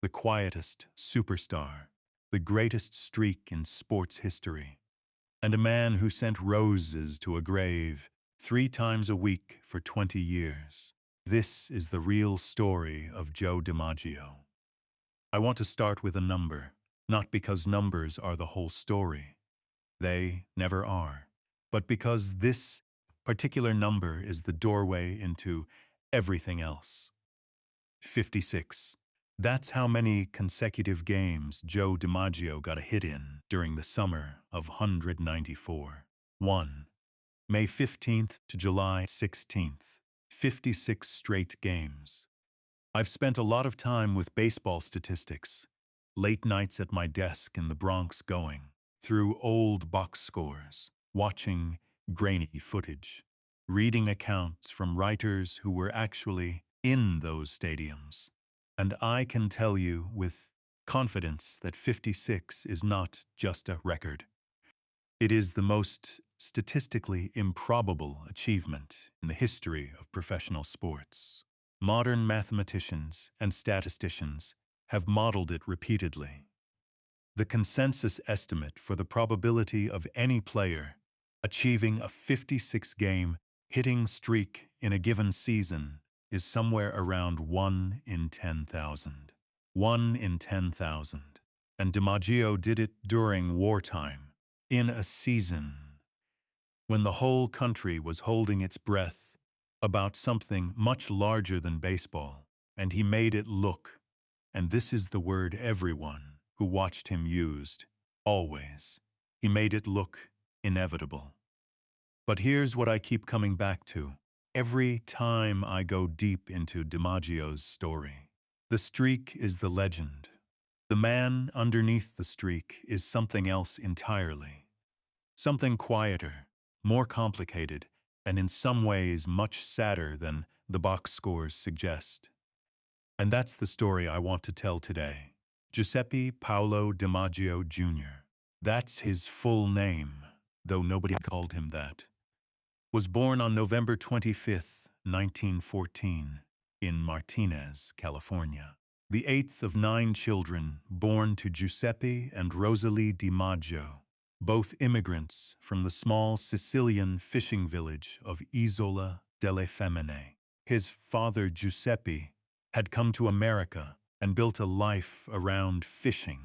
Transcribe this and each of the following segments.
the quietest superstar, the greatest streak in sports history, and a man who sent roses to a grave 3 times a week for 20 years. This is the real story of Joe DiMaggio. I want to start with a number, not because numbers are the whole story. They never are. But because this particular number is the doorway into everything else. 56. That's how many consecutive games Joe DiMaggio got a hit in during the summer of 194. 1. May 15th to July 16th. 56 straight games. I've spent a lot of time with baseball statistics, late nights at my desk in the Bronx going through old box scores, watching grainy footage, reading accounts from writers who were actually in those stadiums. And I can tell you with confidence that 56 is not just a record. It is the most statistically improbable achievement in the history of professional sports. Modern mathematicians and statisticians have modeled it repeatedly. The consensus estimate for the probability of any player achieving a 56-game hitting streak in a given season is somewhere around 1 in 10,000. 1 in 10,000. And DiMaggio did it during wartime, in a season when the whole country was holding its breath about something much larger than baseball, and he made it look, and this is the word everyone who watched him used, always, he made it look inevitable. But here's what I keep coming back to every time I go deep into DiMaggio's story. The streak is the legend. The man underneath the streak is something else entirely. Something quieter, more complicated, and in some ways much sadder than the box scores suggest. And that's the story I want to tell today. Giuseppe Paolo DiMaggio Jr. That's his full name, though nobody called him that. Was born on November 25, 1914, in Martinez, California. The 8th of 9 children born to Giuseppe and Rosalie DiMaggio, both immigrants from the small Sicilian fishing village of Isola delle Femmine. His father, Giuseppe, had come to America and built a life around fishing,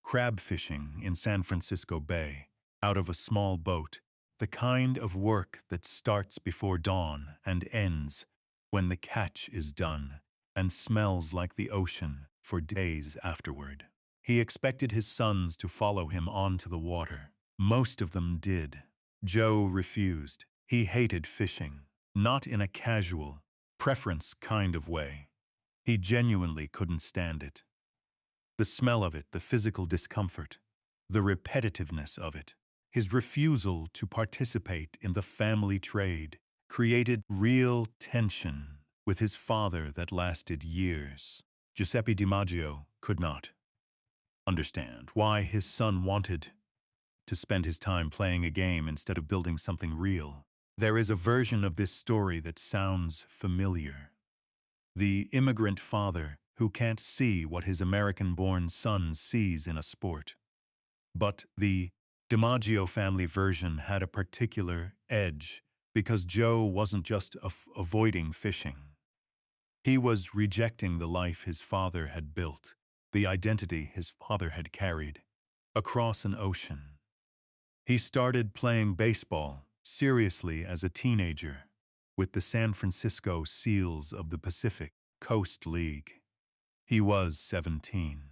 crab fishing in San Francisco Bay, out of a small boat, the kind of work that starts before dawn and ends when the catch is done and smells like the ocean for days afterward. He expected his sons to follow him onto the water. Most of them did. Joe refused. He hated fishing, not in a casual, preference kind of way. He genuinely couldn't stand it. The smell of it, the physical discomfort, the repetitiveness of it, his refusal to participate in the family trade created real tension with his father that lasted years. Giuseppe DiMaggio could not understand why his son wanted to spend his time playing a game instead of building something real. There is a version of this story that sounds familiar. The immigrant father who can't see what his American-born son sees in a sport. But the DiMaggio family version had a particular edge because Joe wasn't just avoiding fishing. He was rejecting the life his father had built, the identity his father had carried, across an ocean. He started playing baseball seriously as a teenager with the San Francisco Seals of the Pacific Coast League. He was 17.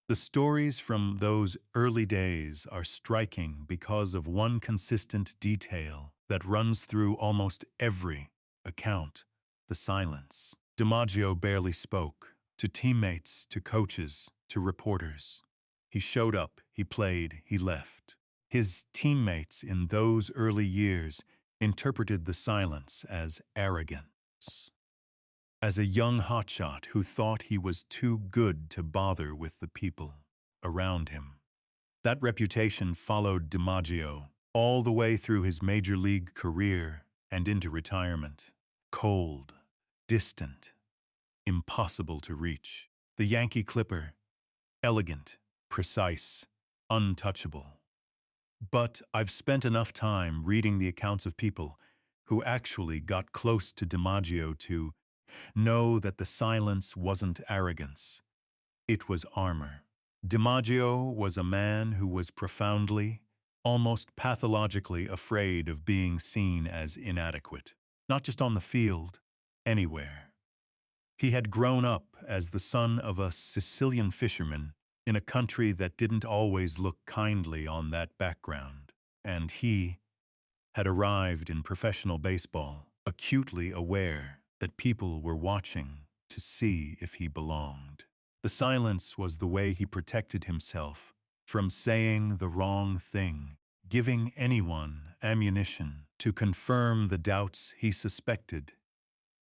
The stories from those early days are striking because of one consistent detail that runs through almost every account: the silence. DiMaggio barely spoke, to teammates, to coaches, to reporters. He showed up, he played, he left. His teammates in those early years interpreted the silence as arrogance, as a young hotshot who thought he was too good to bother with the people around him. That reputation followed DiMaggio all the way through his major league career and into retirement. Cold, distant, impossible to reach. The Yankee Clipper Elegant, precise, untouchable. But I've spent enough time reading the accounts of people who actually got close to DiMaggio to know that the silence wasn't arrogance. It was armor. DiMaggio was a man who was profoundly, almost pathologically afraid of being seen as inadequate, not just on the field, anywhere. He had grown up as the son of a Sicilian fisherman in a country that didn't always look kindly on that background, and he had arrived in professional baseball, acutely aware that people were watching to see if he belonged. The silence was the way he protected himself from saying the wrong thing, giving anyone ammunition to confirm the doubts he suspected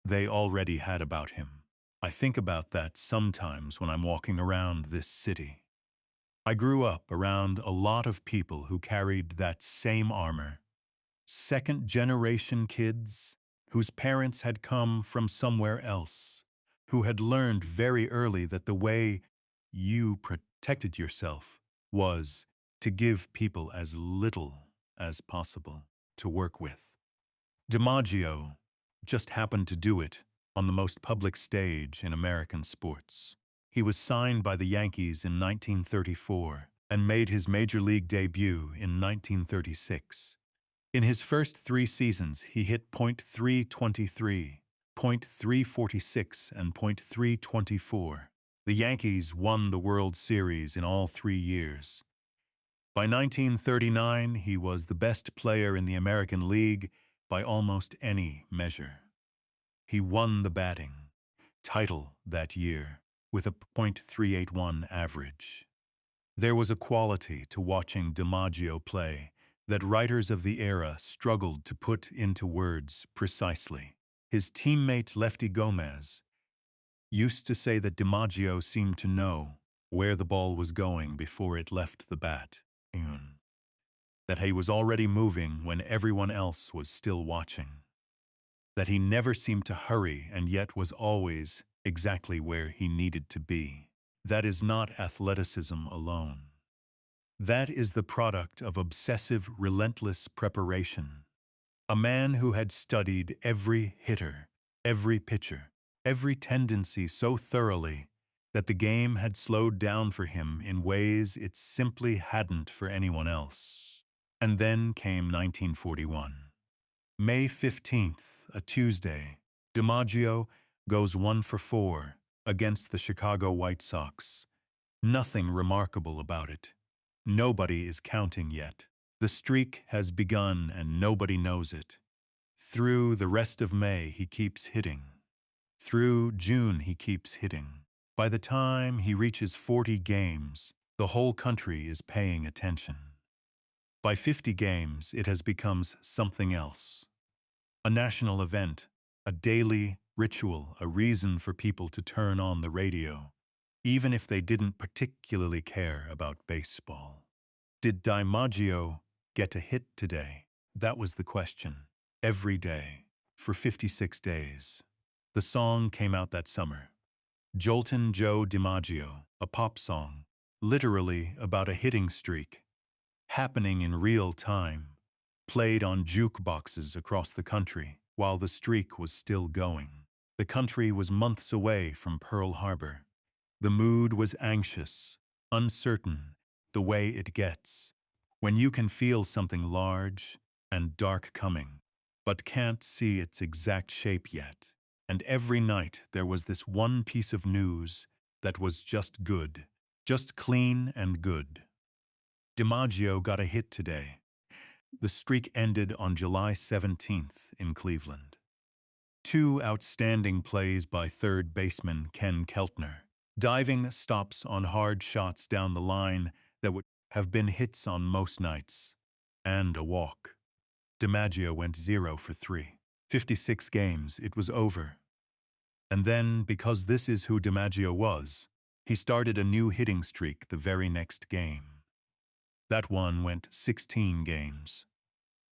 they already had about him. I think about that sometimes when I'm walking around this city. I grew up around a lot of people who carried that same armor. Second-generation kids whose parents had come from somewhere else, who had learned very early that the way you protected yourself was to give people as little as possible to work with. DiMaggio just happened to do it on the most public stage in American sports. He was signed by the Yankees in 1934 and made his major league debut in 1936. In his first 3 seasons, he hit .323, .346, and .324. The Yankees won the World Series in all 3 years. By 1939, he was the best player in the American League by almost any measure. He won the batting title that year with a .381 average. There was a quality to watching DiMaggio play that writers of the era struggled to put into words precisely. His teammate Lefty Gomez used to say that DiMaggio seemed to know where the ball was going before it left the bat, that he was already moving when everyone else was still watching, that he never seemed to hurry and yet was always exactly where he needed to be. That is not athleticism alone. That is the product of obsessive, relentless preparation. A man who had studied every hitter, every pitcher, every tendency so thoroughly that the game had slowed down for him in ways it simply hadn't for anyone else. And then came 1941. May 15th, a Tuesday, DiMaggio goes 1 for 4 against the Chicago White Sox. Nothing remarkable about it. Nobody is counting yet. The streak has begun and nobody knows it. Through the rest of May, he keeps hitting. Through June, he keeps hitting. By the time he reaches 40 games, the whole country is paying attention. By 50 games, it has become something else. A national event, a daily ritual, a reason for people to turn on the radio, even if they didn't particularly care about baseball. Did DiMaggio get a hit today? That was the question. Every day, for 56 days. The song came out that summer. Joltin' Joe DiMaggio, a pop song, literally about a hitting streak, happening in real time, played on jukeboxes across the country while the streak was still going. The country was months away from Pearl Harbor. The mood was anxious, uncertain, the way it gets, when you can feel something large and dark coming, but can't see its exact shape yet. And every night there was this one piece of news that was just good, just clean and good. DiMaggio got a hit today. The streak ended on July 17th in Cleveland. 2 outstanding plays by third baseman Ken Keltner. Diving stops on hard shots down the line that would have been hits on most nights. And a walk. DiMaggio went 0 for 3. 56 games, it was over. And then, because this is who DiMaggio was, he started a new hitting streak the very next game. That one went 16 games.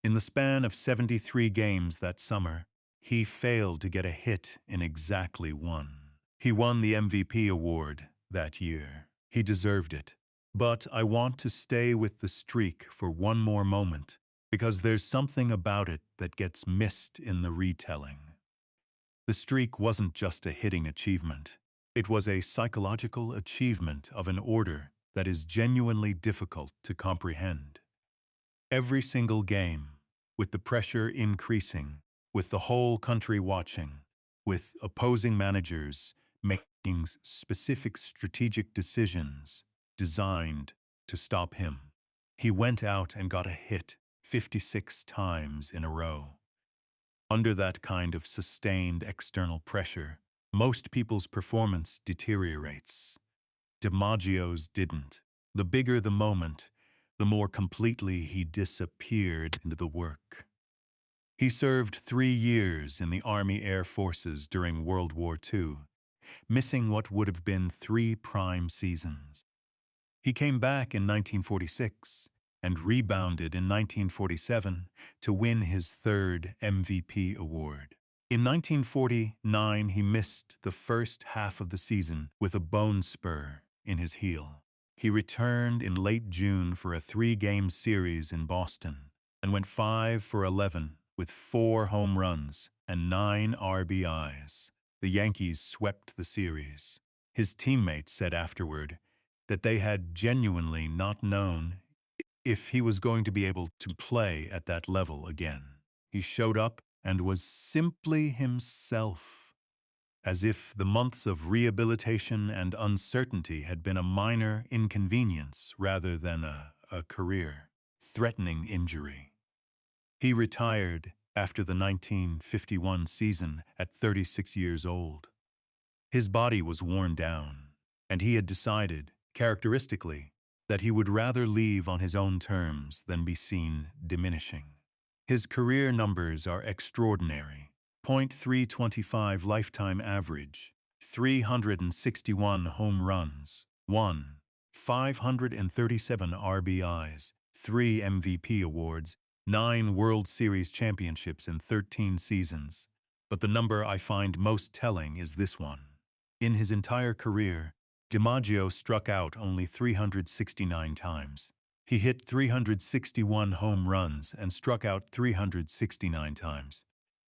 In the span of 73 games that summer, he failed to get a hit in exactly 1. He won the MVP award that year. He deserved it. But I want to stay with the streak for one more moment, because there's something about it that gets missed in the retelling. The streak wasn't just a hitting achievement. It was a psychological achievement of an order that is genuinely difficult to comprehend. Every single game, with the pressure increasing, with the whole country watching, with opposing managers making specific strategic decisions designed to stop him, he went out and got a hit 56 times in a row. Under that kind of sustained external pressure, most people's performance deteriorates. DiMaggio's didn't. The bigger the moment, the more completely he disappeared into the work. He served 3 years in the Army Air Forces during World War II, missing what would have been 3 prime seasons. He came back in 1946 and rebounded in 1947 to win his 3rd MVP award. In 1949, he missed the first half of the season with a bone spur in his heel. He returned in late June for a 3-game series in Boston and went 5 for 11 with 4 home runs and 9 RBIs. The Yankees swept the series. His teammates said afterward that they had genuinely not known if he was going to be able to play at that level again. He showed up and was simply himself, as if the months of rehabilitation and uncertainty had been a minor inconvenience rather than a career-threatening injury. He retired after the 1951 season at 36 years old. His body was worn down, and he had decided, characteristically, that he would rather leave on his own terms than be seen diminishing. His career numbers are extraordinary. .325 lifetime average, 361 home runs, 537 RBIs, 3 MVP awards, 9 World Series championships in 13 seasons. But the number I find most telling is this one. In his entire career, DiMaggio struck out only 369 times. He hit 361 home runs and struck out 369 times.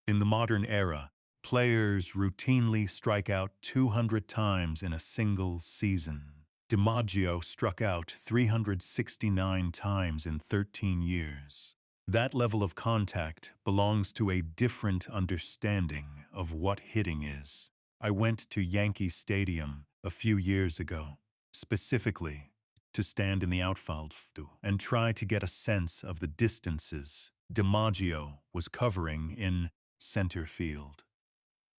In the modern era, players routinely strike out 200 times in a single season. DiMaggio struck out 369 times in 13 years. That level of contact belongs to a different understanding of what hitting is. I went to Yankee Stadium a few years ago, specifically to stand in the outfield and try to get a sense of the distances DiMaggio was covering in center field.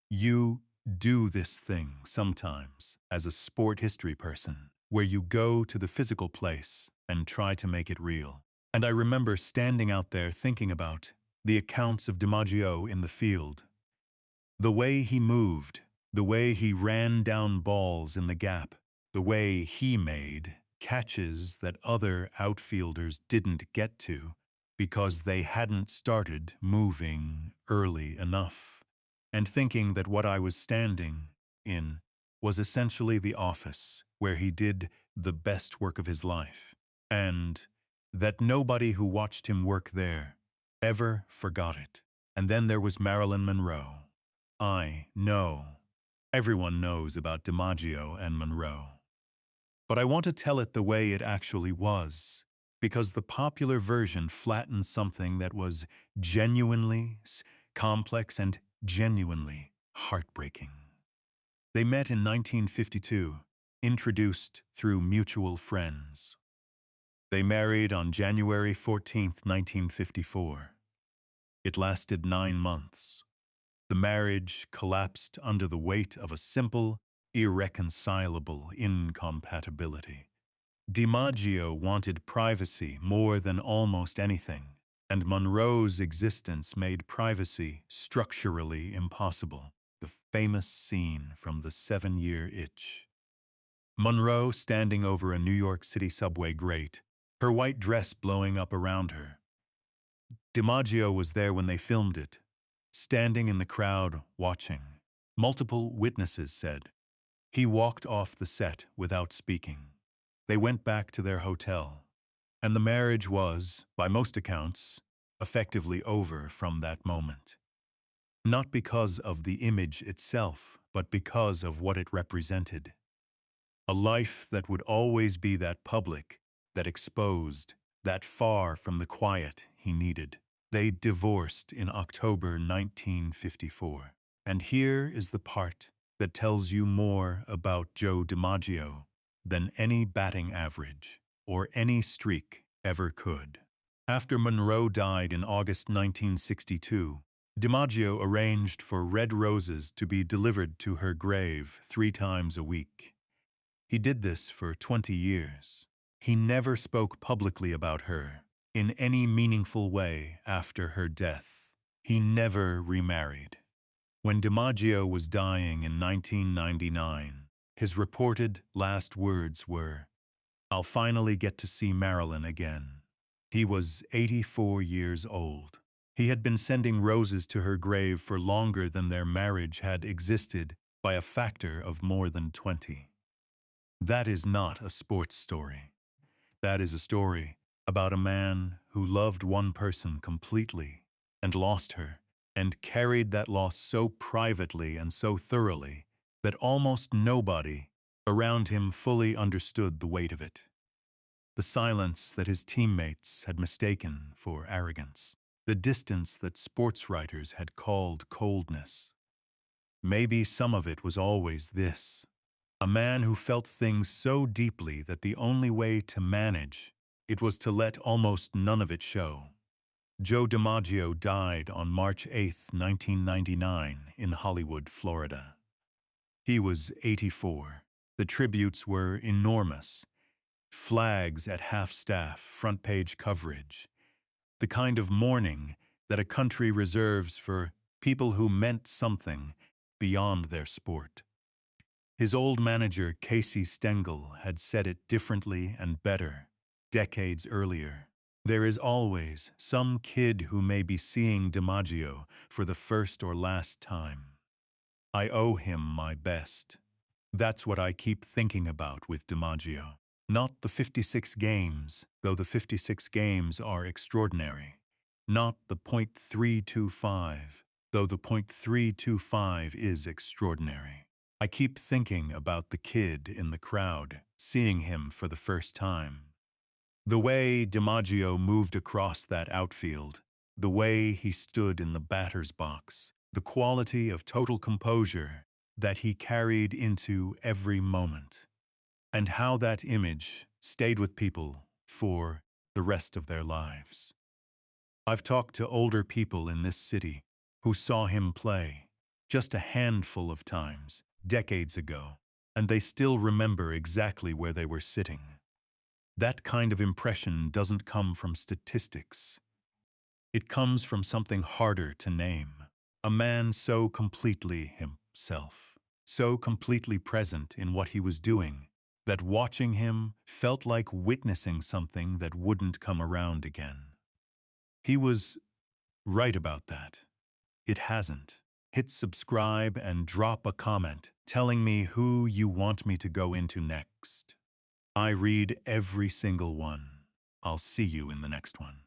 You do this thing sometimes as a sport history person, where you go to the physical place and try to make it real. And I remember standing out there thinking about the accounts of DiMaggio in the field. The way he moved, the way he ran down balls in the gap, the way he made catches that other outfielders didn't get to because they hadn't started moving early enough, and thinking that what I was standing in was essentially the office where he did the best work of his life, and that nobody who watched him work there ever forgot it. And then there was Marilyn Monroe. I know. Everyone knows about DiMaggio and Monroe. But I want to tell it the way it actually was, because the popular version flattens something that was genuinely complex and genuinely heartbreaking. They met in 1952, introduced through mutual friends. They married on January 14, 1954. It lasted 9 months. The marriage collapsed under the weight of a simple, irreconcilable incompatibility. DiMaggio wanted privacy more than almost anything, and Monroe's existence made privacy structurally impossible. The famous scene from The 7-Year Itch. Monroe standing over a New York City subway grate, her white dress blowing up around her. DiMaggio was there when they filmed it, standing in the crowd watching. Multiple witnesses said he walked off the set without speaking. They went back to their hotel, and the marriage was, by most accounts, effectively over from that moment. Not because of the image itself, but because of what it represented. A life that would always be that public, that exposed, that far from the quiet he needed. They divorced in October 1954. And here is the part that tells you more about Joe DiMaggio than any batting average or any streak ever could. After Monroe died in August 1962, DiMaggio arranged for red roses to be delivered to her grave 3 times a week. He did this for 20 years. He never spoke publicly about her in any meaningful way after her death. He never remarried. When DiMaggio was dying in 1999, his reported last words were, "I'll finally get to see Marilyn again." He was 84 years old. He had been sending roses to her grave for longer than their marriage had existed by a factor of more than 20. That is not a sports story. That is a story about a man who loved one person completely and lost her, and carried that loss so privately and so thoroughly that almost nobody around him fully understood the weight of it. The silence that his teammates had mistaken for arrogance. The distance that sports writers had called coldness. Maybe some of it was always this. A man who felt things so deeply that the only way to manage it was to let almost none of it show. Joe DiMaggio died on March 8, 1999, in Hollywood, Florida. He was 84. The tributes were enormous. Flags at half-staff, front-page coverage. The kind of mourning that a country reserves for people who meant something beyond their sport. His old manager, Casey Stengel, had said it differently and better decades earlier. There is always some kid who may be seeing DiMaggio for the first or last time. I owe him my best. That's what I keep thinking about with DiMaggio. Not the 56 games, though the 56 games are extraordinary. Not the .325, though the .325 is extraordinary. I keep thinking about the kid in the crowd, seeing him for the first time. The way DiMaggio moved across that outfield, the way he stood in the batter's box, the quality of total composure that he carried into every moment, and how that image stayed with people for the rest of their lives. I've talked to older people in this city who saw him play just a handful of times, decades ago, and they still remember exactly where they were sitting. That kind of impression doesn't come from statistics. It comes from something harder to name. A man so completely himself, so completely present in what he was doing, that watching him felt like witnessing something that wouldn't come around again. He was right about that. It hasn't. Hit subscribe and drop a comment telling me who you want me to go into next. I read every single one. I'll see you in the next one.